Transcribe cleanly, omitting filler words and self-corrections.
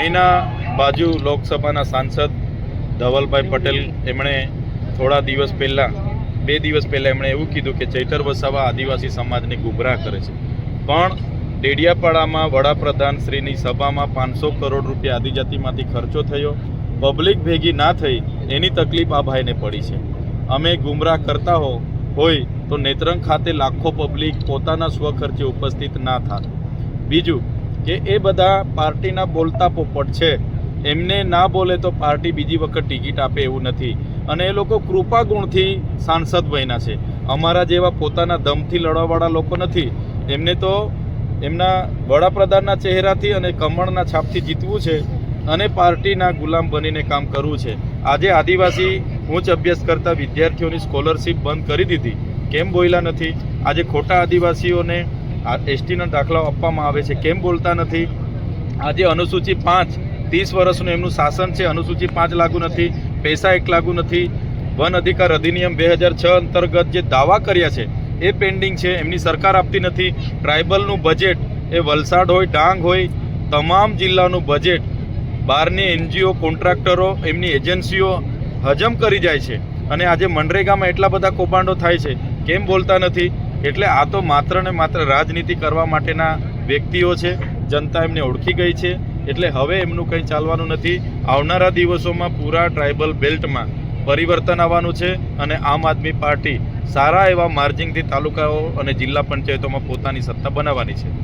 અહીંના બાજુ લોકસભાના સાંસદ ધવલભાઈ પટેલ એમણે થોડા દિવસ પહેલાં 2 દિવસ પહેલાં એમણે એવું કીધું કે ચૈતર વસાવા આદિવાસી સમાજને ગુમરાહ કરે છે, પણ ડેડિયાપાડામાં વડાપ્રધાન શ્રીની સભામાં 500 કરોડ રૂપિયા આદિજાતિમાંથી ખર્ચો થયો, પબ્લિક ભેગી ના થઈ, એની તકલીફ આ ભાઈને પડી છે. અમે ગુમરાહ કરતા હોય તો નેત્રંગ ખાતે લાખો પબ્લિક પોતાના સ્વખર્ચે ઉપસ્થિત ના થાત. બીજું કે એ બધા પાર્ટીના બોલતા પોપટ છે, એમને ના બોલે તો પાર્ટી બીજી વખત ટિકિટ આપે એવું નથી, અને એ લોકો કૃપા ગુણથી સાંસદ બન્યા છે. અમારા જેવા પોતાના દમથી લડવાવાળા લોકો નથી. એમને તો એમના વડાપ્રધાનના ચહેરાથી અને કમળના છાપથી જીતવું છે અને પાર્ટીના ગુલામ બનીને કામ કરવું છે. આજે આદિવાસી ઉચ્ચ અભ્યાસ કરતા વિદ્યાર્થીઓની સ્કોલરશીપ બંધ કરી દીધી, કેમ બોલ્યા નથી? આજે ખોટા આદિવાસીઓને એસટીના દાખલાઓ આપવામાં આવે છે, કેમ બોલતા નથી? આજે અનુસૂચિ 5 30 વર્ષનું એમનું શાસન છે, અનુસૂચિ 5 લાગુ નથી, પૈસા 1 લાગુ નથી, વન અધિકાર અધિનિયમ 2006 અંતર્ગત જે દાવા કર્યા છે એ પેન્ડિંગ છે, એમની સરકાર આપતી નથી. ટ્રાઇબલનું બજેટ એ વલસાડ હોય, ડાંગ હોય, તમામ જિલ્લાનું બજેટ બહારની NGO કોન્ટ્રાક્ટરો એમની એજન્સીઓ હજમ કરી જાય છે, અને આજે મનરેગામાં એટલા બધા કૌભાંડો થાય છે, કેમ બોલતા નથી? એટલે આ તો માત્ર ને માત્ર રાજનીતિ કરવા માટેના વ્યક્તિઓ છે. જનતા એમને ઓળખી ગઈ છે, એટલે હવે એમનું કંઈ ચાલવાનું નથી. આવનારા દિવસોમાં પૂરા ટ્રાઇબલ બેલ્ટમાં પરિવર્તન આવવાનું છે, અને આમ આદમી પાર્ટી સારા એવા માર્જિનથી તાલુકાઓ અને જિલ્લા પંચાયતોમાં પોતાની સત્તા બનાવવાની છે.